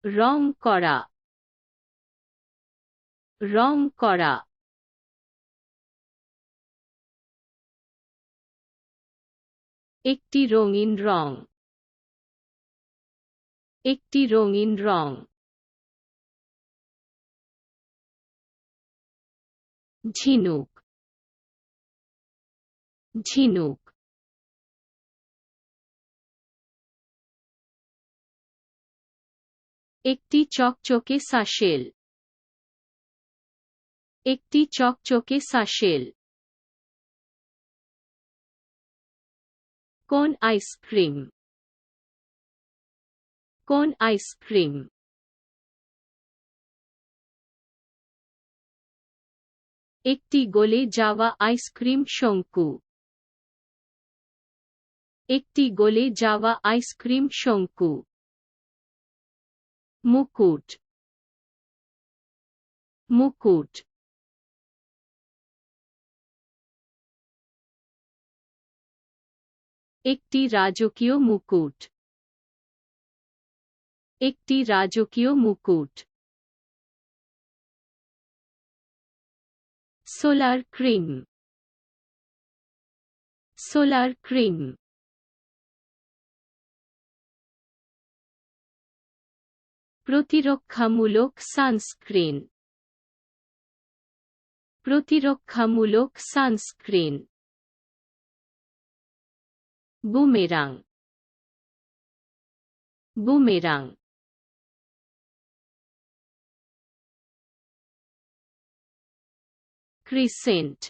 রং করা রং করা একটি রঙিন রং একটি রঙিন রং ঝিনুক ঝিনুক একটি চকচকে সাশেল একটি চকচকে সাশেল কোন আইসক্রিম কোন আইসক্রিম একটি গলে যাওয়া আইসক্রিম শঙ্কু একটি গলে যাওয়া আইসক্রিম শঙ্কু মুকুট মুকুট একটি রাজকীয় মুকুট একটি রাজকীয় মুকুট সোলার ক্রিম সোলার ক্রিম প্রতিরক্ষামূলক সানস্ক্রিন প্রতিরক্ষামূলক sunscreen boomerang boomerang crescent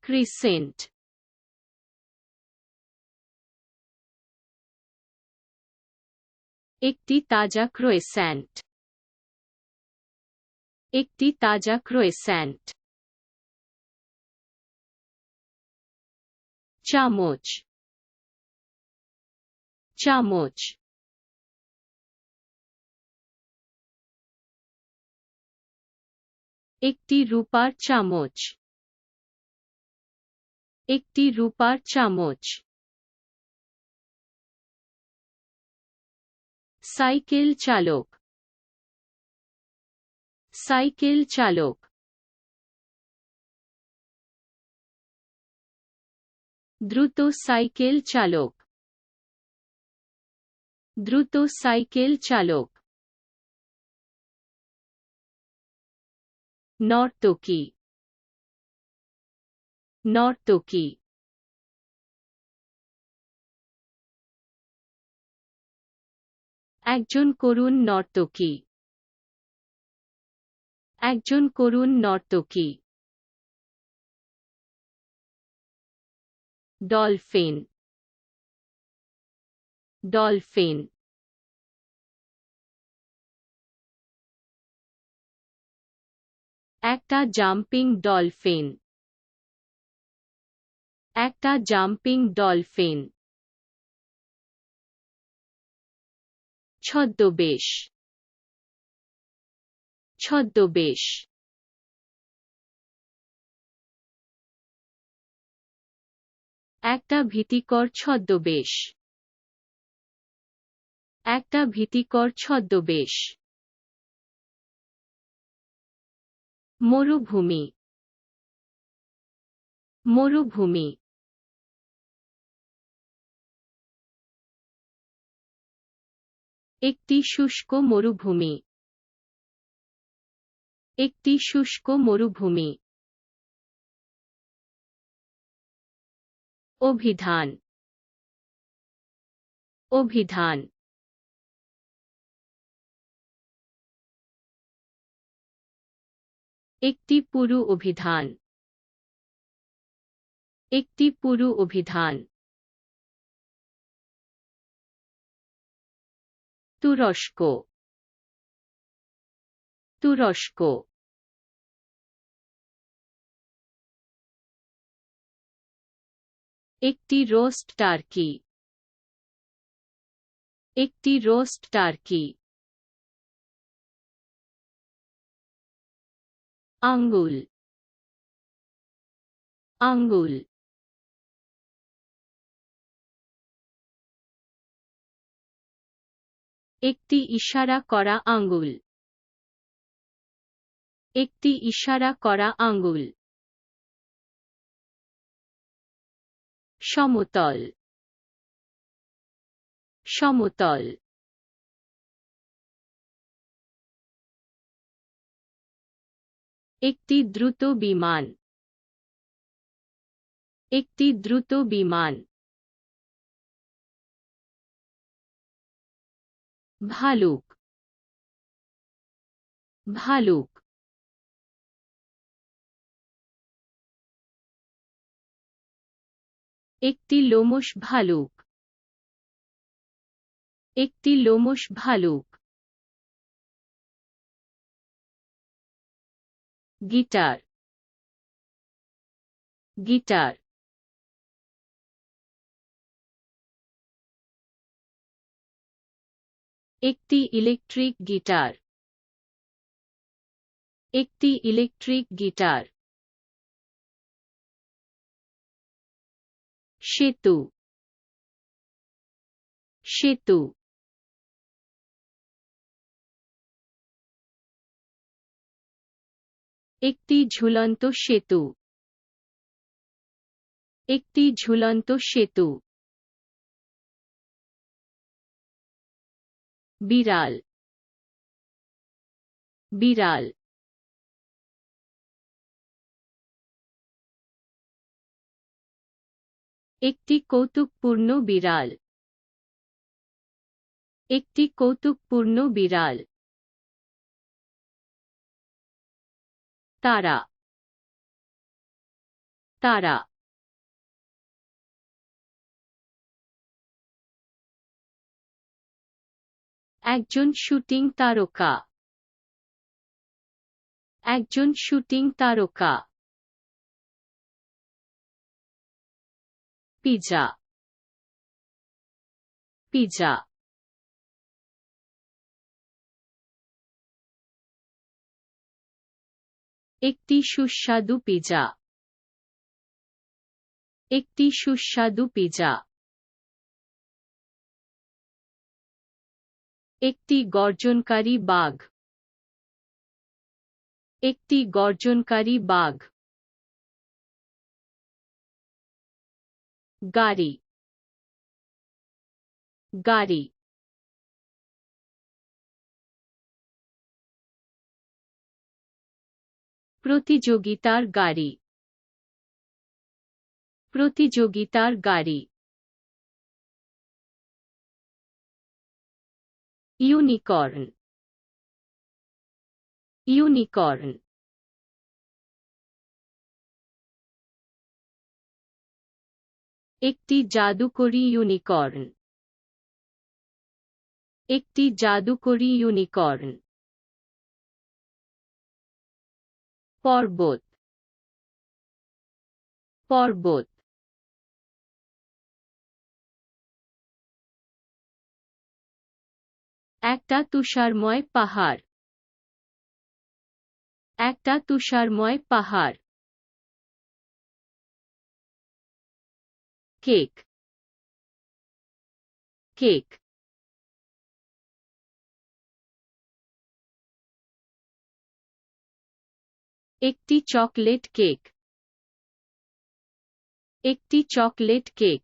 crescent একটি তাজা ক্রোয়েস্যান্ট একটি তাজা ক্রোয়েস্যান্ট চামচ চামচ একটি রূপার চামচ একটি রূপার চামচ সাইকেল চালক সাইকেল চালক দ্রুত সাইকেল চালক দ্রুত সাইকেল চালক নর্তকী নর্তকী একজন করুণ নর্তকী একজন করুণ নর্তকী ডলফিন ডলফিন একটা জাম্পিং ডলফিন একটা জাম্পিং ডলফিন ছদ্মবেশ ছদ্মবেশ একটা ভীতিকর ছদ্মবেশ একটা ভীতিকর ছদ্মবেশ মরুভূমি মরুভূমি একটি শুষ্ক মরুভূমি একটি শুষ্ক মরুভূমি অভিধান অভিধান একটি পুরু অভিধান একটি পুরু অভিধান তুরস্ক তুরস্ক একটি রোস্ট টার্কি একটি রোস্ট টার্কি আঙ্গুল আঙ্গুল একটি ইশারা করা আঙ্গুল। একটি ইশারা করা আঙ্গুল। সমতল। সমতল। একটি দ্রুত বিমান। একটি দ্রুত বিমান। ভালুক। ভালুক। একটি লোমশ ভালুক। একটি লোমশ ভালুক। গিটার। গিটার। একটি ইলেকট্রিক গিটার। একটি ইলেকট্রিক গিটার। সেতু। সেতু। একটি ঝুলন্ত সেতু। একটি ঝুলন্ত সেতু। বিড়াল। বিড়াল। একটি কৌতুকপূর্ণ বিড়াল। একটি কৌতুকপূর্ণ বিড়াল। তারা। তারা। একজন শুটিং তারকা। একজন শুটিং তারকা। পিজ্জা। পিজ্জা। একটি সুস্বাদু পিজ্জা। একটি সুস্বাদু পিজ্জা। একটি গর্জনকারী বাঘ। একটি গর্জনকারী বাঘ। গাড়ি। গাড়ি। প্রতিযোগিতার গাড়ি। প্রতিযোগিতার গাড়ি। ইউনিকর্ন। ইউনিকর্ন। একটি জাদুকরী ইউনিকর্ন। একটি জাদুকরী ইউনিকর্ন। পর্বত। পর্বত। একটা তুষারময় পাহাড়। একটা তুষারময় পাহাড়। কেক। কেক। একটি চকলেট কেক। একটি চকলেট কেক।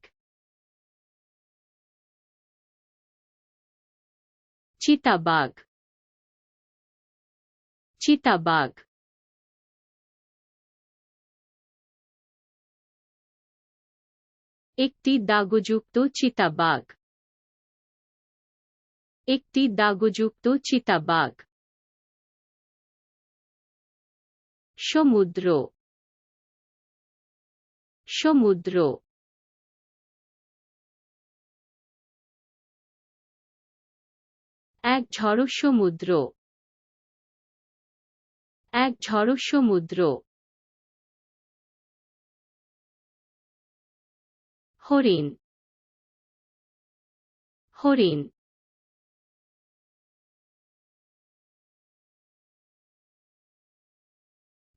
চিতাবাঘ। চিতাবাঘ। একটি দাগযুক্ত চিতাবাঘ। একটি দাগযুক্ত চিতাবাঘ। সমুদ্র। সমুদ্র। এক ঝড়ো সমুদ্র। এক ঝড়ো সমুদ্র। হরিণ। হরিণ।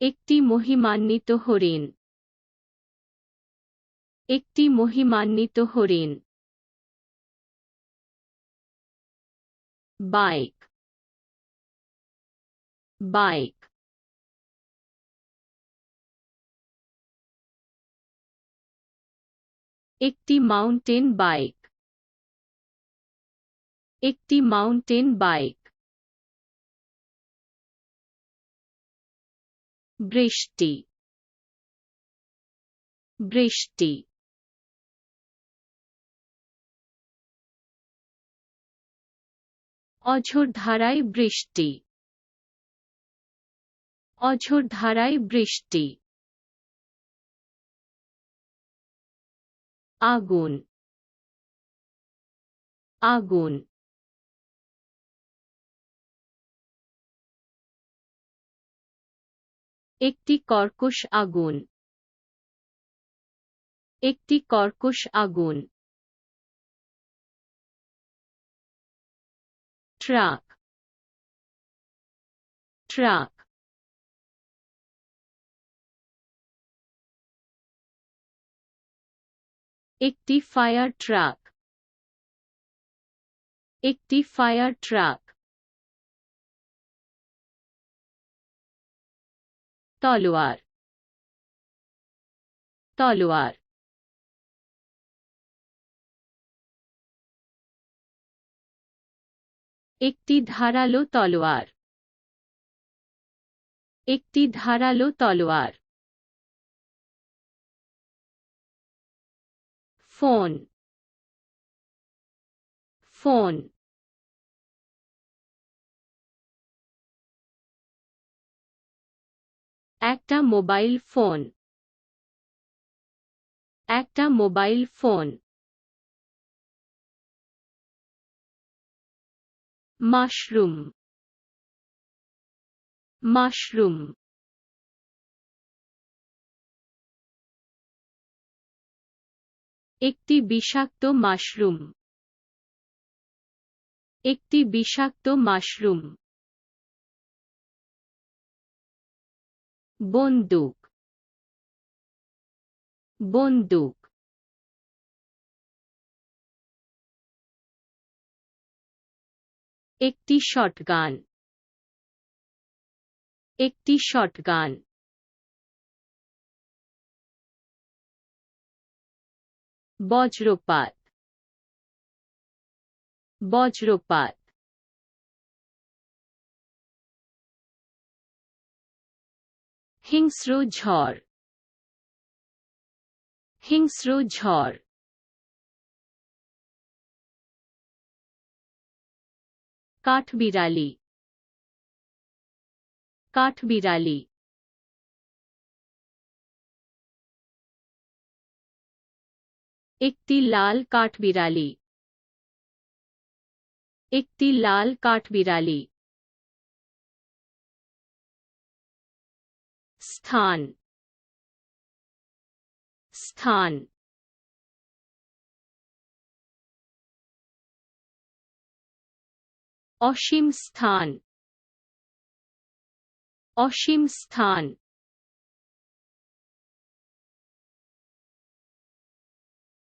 একটি মহিমান্বিত হরিণ। একটি মহিমান্বিত হরিণ। Bike, bike. একটি মাউন্টেন বাইক, একটি মাউন্টেন বাইক। বৃষ্টি, বৃষ্টি। অঝোর ধারায় বৃষ্টি, অঝোর ধারায় বৃষ্টি। আগুন, আগুন। একটি কর্কশ আগুন, একটি কর্কশ আগুন। Truck, truck. একটি ফায়ার ট্রাক, একটি ফায়ার ট্রাক। তলোয়ার, তলোয়ার। একটি ধারালো তলোয়ার, একটি ধারালো তলোয়ার। Phone, phone. একটা মোবাইল ফোন, একটা মোবাইল ফোন। Mushroom, mushroom. একটি বিষাক্ত মাশরুম, একটি বিষাক্ত মাশরুম। বন্দুক, বন্দুক। একটি শটগান, একটি শটগান। বজ্রপাত, বজ্রপাত। হিংস্র ঝড়, হিংস্র ঝড়। কাঠবিড়ালি, কাঠবিড়ালি। একটি লাল কাঠবিড়ালি, একটি লাল কাঠবিড়ালি। স্থান, স্থান। অসীম স্থান, অসীম স্থান।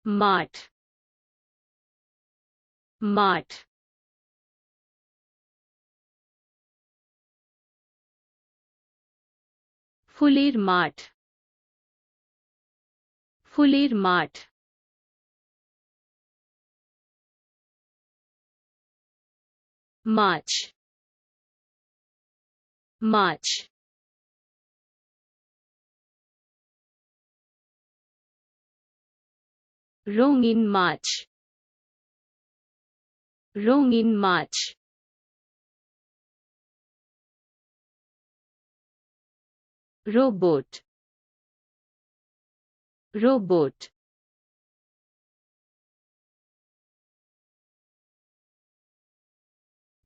মাঠ, মাঠ। ফুলের মাঠ, ফুলের মাঠ। মাছ, মাছ। রঙিন মাছ, রঙিন মাছ। Robot, robot.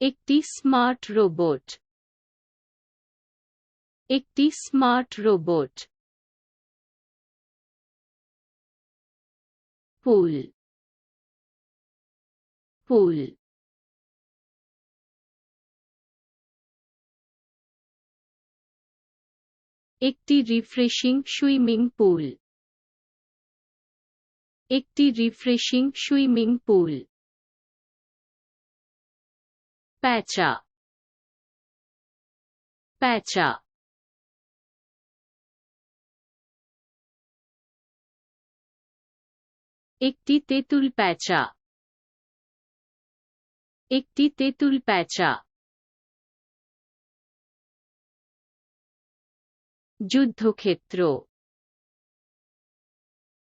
একটি স্মার্ট রোবট, একটি স্মার্ট রোবট। Pool, pool. একটি রিফ্রেশিং সুইমিং পুল, একটি রিফ্রেশিং সুইমিং পুল। প্যাঁচা প্যাঁচা একটি তেঁতুল প্যাঁচা একটি তেঁতুল প্যাঁচা যুদ্ধক্ষেত্র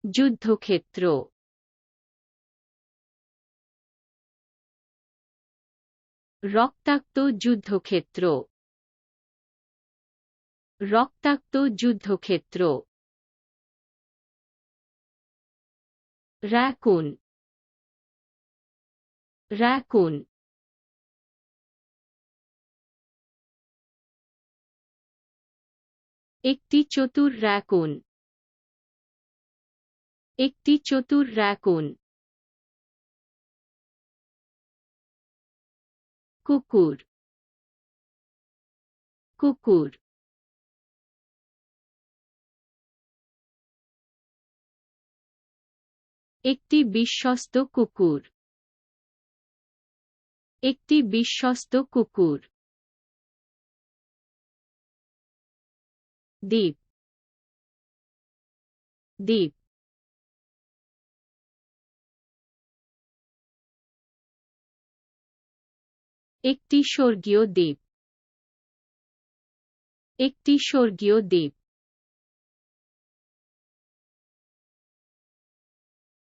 যুদ্ধক্ষেত্র রক্তাক্ত যুদ্ধক্ষেত্র রক্তাক্ত যুদ্ধক্ষেত্র রাকুন রাকুন একটি চতুর রাকুন একটি চতুর রাকুন কুকুর কুকুর একটি বিশ্বস্ত কুকুর একটি বিশ্বস্ত কুকুর দ্বীপ দ্বীপ একটি স্বর্গীয় দ্বীপ একটি স্বর্গীয় দ্বীপ